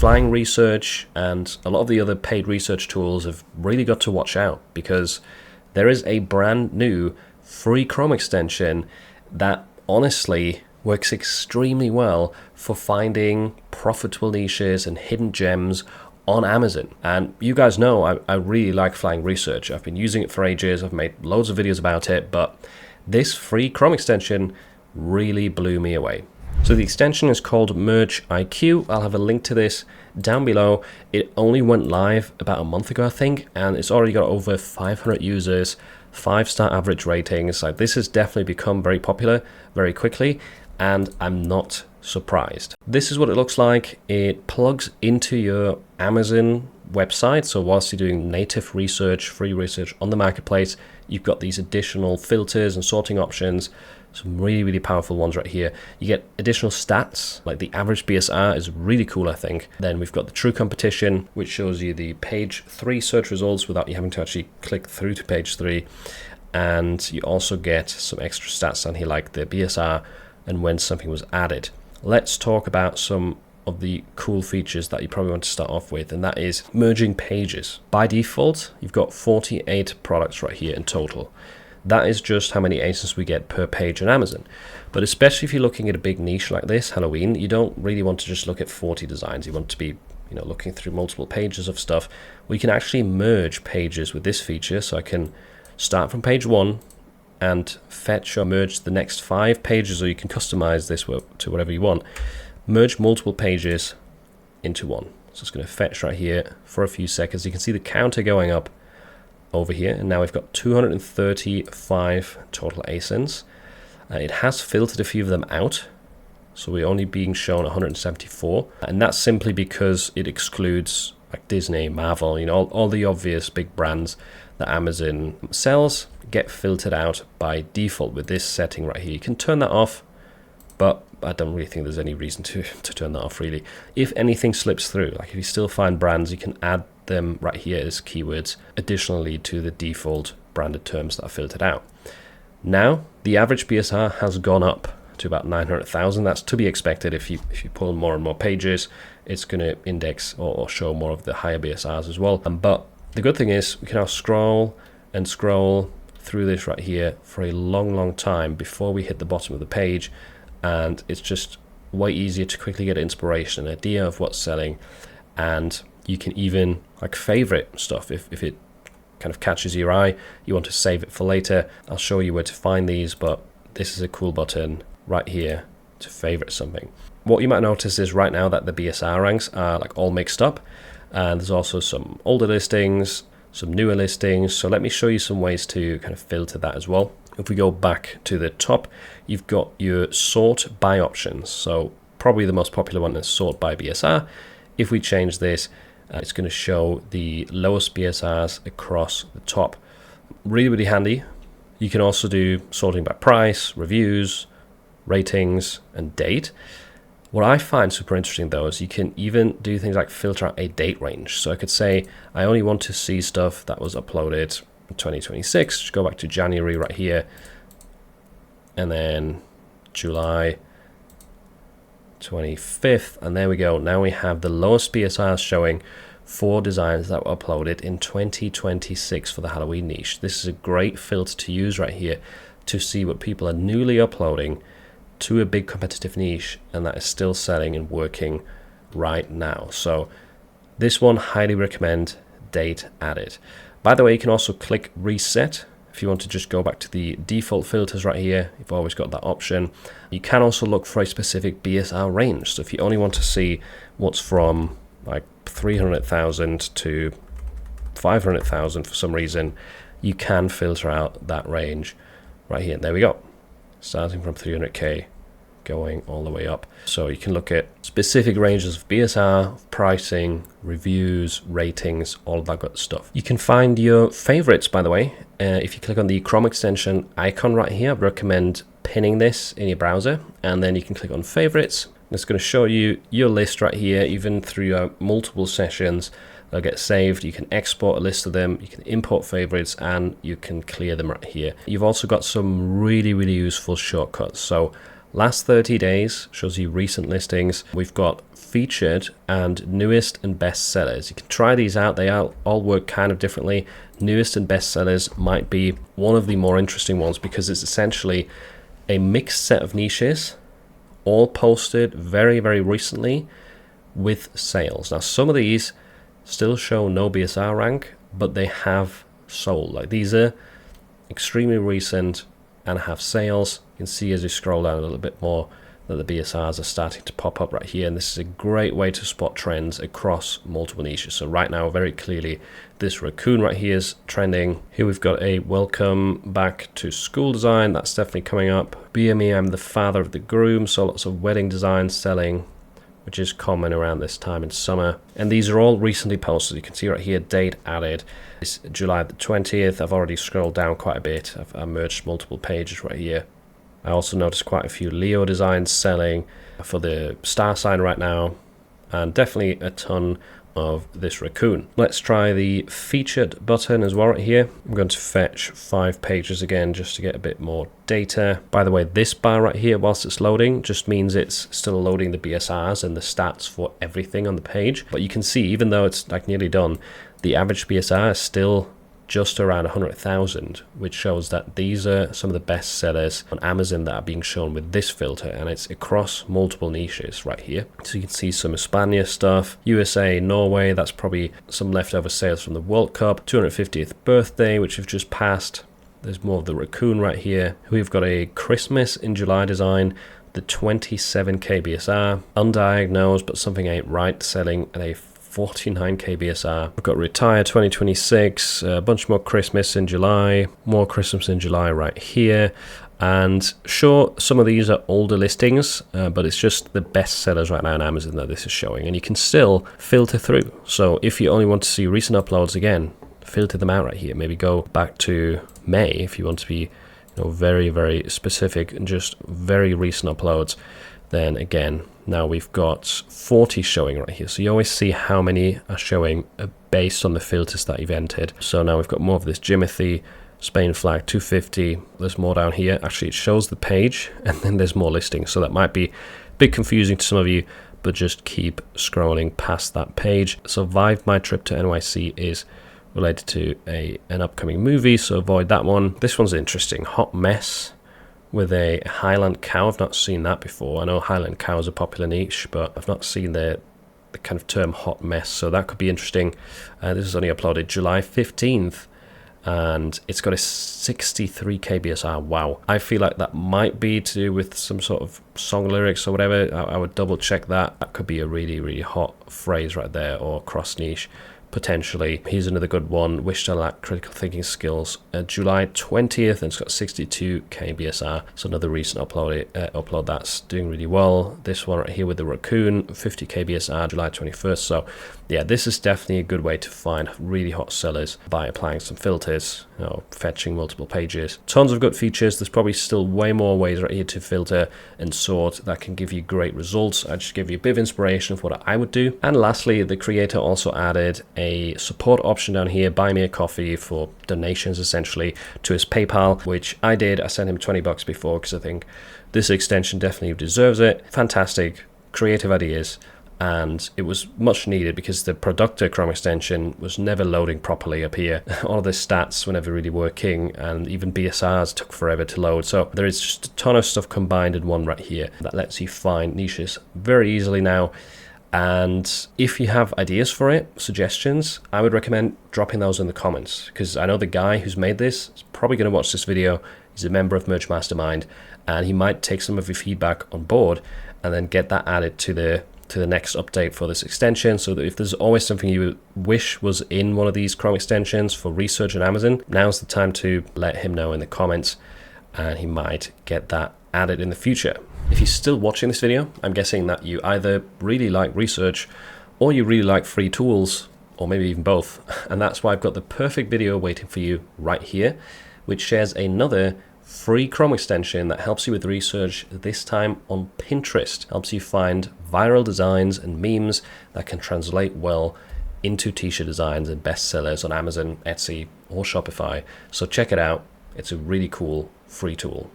Flying Research and a lot of the other paid research tools have really got to watch out, because there is a brand new free Chrome extension that honestly works extremely well for finding profitable niches and hidden gems on Amazon. And you guys know I really like Flying Research. I've been using it for ages. I've made loads of videos about it, but this free Chrome extension really blew me away. So the extension is called Merge IQ. I'll have a link to this down below. It only went live about a month ago, I think, and it's already got over 500 users, 5-star average ratings. Like, this has definitely become very popular very quickly, and I'm not surprised. This is what it looks like. It plugs into your Amazon website. So whilst you're doing native research, free research on the marketplace, you've got these additional filters and sorting options. Some really, really powerful ones right here. You get additional stats, like the average BSR is really cool, I think. Then we've got the true competition, which shows you the page 3 search results without you having to actually click through to page 3. And you also get some extra stats down here, like the BSR and when something was added. Let's talk about some of the cool features that you probably want to start off with, and that is merging pages. By default, you've got 48 products right here in total. That is just how many ASINs we get per page on Amazon. But especially if you're looking at a big niche like this, Halloween, you don't really want to just look at 40 designs. You want to be, looking through multiple pages of stuff. We can actually merge pages with this feature. So I can start from page 1 and fetch or merge the next 5 pages, or you can customize this to whatever you want. Merge multiple pages into one. So it's going to fetch right here for a few seconds. You can see the counter going up over here, and now we've got 235 total ASINs. It has filtered a few of them out, so we're only being shown 174, and that's simply because it excludes like Disney, Marvel, all the obvious big brands that Amazon sells get filtered out by default with this setting right here. You can turn that off, but I don't really think there's any reason to turn that off really. If anything slips through, like if you still find brands, you can add them right here as keywords additionally to the default branded terms that are filtered out. Now the average BSR has gone up to about 900,000. That's to be expected. If you pull more and more pages, it's going to index or show more of the higher BSRs as well. But the good thing is we can now scroll and scroll through this right here for a long time before we hit the bottom of the page, and it's just way easier to quickly get inspiration, an idea of what's selling. And you can even like favorite stuff if it kind of catches your eye, you want to save it for later. I'll show you where to find these, but this is a cool button right here to favorite something. What you might notice is right now that the BSR ranks are like all mixed up, and there's also some older listings, some newer listings. So let me show you some ways to kind of filter that as well. If we go back to the top, you've got your sort by options. So probably the most popular one is sort by BSR. If we change this, it's going to show the lowest BSRs across the top. Really, really handy. You can also do sorting by price, reviews, ratings, and date. What I find super interesting though is you can even do things like filter out a date range. So I could say I only want to see stuff that was uploaded in 2026. Just go back to January right here, and then July 25th, and there we go. Now we have the lowest BSRs showing for designs that were uploaded in 2026 for the Halloween niche. This is a great filter to use right here to see what people are newly uploading to a big competitive niche, and that is still selling and working right now. So this one, highly recommend, date added. By the way, you can also click reset if you want to just go back to the default filters right here. You've always got that option. You can also look for a specific BSR range. So if you only want to see what's from like 300,000 to 500,000 for some reason, you can filter out that range right here. There we go. Starting from 300k, going all the way up. So you can look at specific ranges of BSR, pricing, reviews, ratings, all of that good stuff. You can find your favorites, by the way. If you click on the Chrome extension icon right here, I recommend pinning this in your browser, and then you can click on favorites. It's going to show you your list right here, even through multiple sessions. They'll get saved. You can export a list of them, you can import favorites, and you can clear them right here. You've also got some really useful shortcuts. So last 30 days shows you recent listings. We've got featured and newest and best sellers. You can try these out. They all work kind of differently. Newest and best sellers might be one of the more interesting ones because it's essentially a mixed set of niches, all posted very, very recently with sales. Now, some of these still show no BSR rank, but they have sold. Like, these are extremely recent and have sales. You can see as you scroll down a little bit more that the BSRs are starting to pop up right here, and this is a great way to spot trends across multiple niches. So right now, very clearly, this raccoon right here is trending. Here we've got a welcome back to school design. That's definitely coming up. BME, I'm the father of the groom. So lots of wedding designs selling, which is common around this time in summer. And these are all recently posted. You can see right here, date added. It's July the 20th. I've already scrolled down quite a bit. I've merged multiple pages right here. I also noticed quite a few Leo designs selling for the star sign right now, and definitely a ton of this raccoon. Let's try the featured button as well right here. I'm going to fetch 5 pages again just to get a bit more data. By the way, this bar right here, whilst it's loading, just means it's still loading the BSRs and the stats for everything on the page. But you can see, even though it's like nearly done, the average BSR is still just around 100,000, which shows that these are some of the best sellers on Amazon that are being shown with this filter, and it's across multiple niches right here. So you can see some Hispania stuff, USA, Norway, that's probably some leftover sales from the World Cup, 250th birthday, which have just passed. There's more of the raccoon right here. We've got a Christmas in July design, the 27k BSR, undiagnosed but something ain't right, selling at a 49k BSR. We've got Retire 2026, a bunch more Christmas in July, more Christmas in July right here. And sure, some of these are older listings, but it's just the best sellers right now on Amazon that this is showing. And you can still filter through. So if you only want to see recent uploads, again, filter them out right here. Maybe go back to May if you want to be very, very specific and just very recent uploads. Then again, now we've got 40 showing right here. So you always see how many are showing based on the filters that you've entered. So now we've got more of this Jimothy, Spain flag, 250. There's more down here. Actually, it shows the page and then there's more listings. So that might be a bit confusing to some of you, but just keep scrolling past that page. So Vive My Trip to NYC is related to an upcoming movie, so avoid that one. This one's interesting. Hot Mess with a Highland cow. I've not seen that before. I know Highland cow is a popular niche, but I've not seen the kind of term hot mess, so that could be interesting. This is only uploaded July 15th, and it's got a 63k BSR. Wow. I feel like that might be to do with some sort of song lyrics or whatever. I would double check that. That could be a really, really hot phrase right there, or cross niche. Potentially. Here's another good one. Wish to lack critical thinking skills. July 20th, and it's got 62k BSR. So another recent upload that's doing really well. This one right here with the raccoon, 50k BSR, July 21st. So yeah, this is definitely a good way to find really hot sellers by applying some filters, fetching multiple pages. Tons of good features. There's probably still way more ways right here to filter and sort that can give you great results. I just give you a bit of inspiration for what I would do. And lastly, the creator also added a support option down here, buy me a coffee, for donations essentially to his PayPal, which I did. I sent him 20 bucks before because I think this extension definitely deserves it. Fantastic, creative ideas. And it was much needed because the Productor Chrome extension was never loading properly up here. All the stats were never really working, and even BSRs took forever to load. So there is just a ton of stuff combined in one right here that lets you find niches very easily now. And if you have ideas for it, suggestions, I would recommend dropping those in the comments, because I know the guy who's made this is probably going to watch this video. He's a member of Merge Mastermind, and he might take some of your feedback on board and then get that added to the next update for this extension, so that if there's always something you wish was in one of these Chrome extensions for research on Amazon, now's the time to let him know in the comments, and he might get that added in the future. If you're still watching this video, I'm guessing that you either really like research or you really like free tools, or maybe even both. And that's why I've got the perfect video waiting for you right here, which shares another free Chrome extension that helps you with research, this time on Pinterest. Helps you find viral designs and memes that can translate well into t-shirt designs and bestsellers on Amazon, Etsy, or Shopify. So check it out. It's a really cool free tool.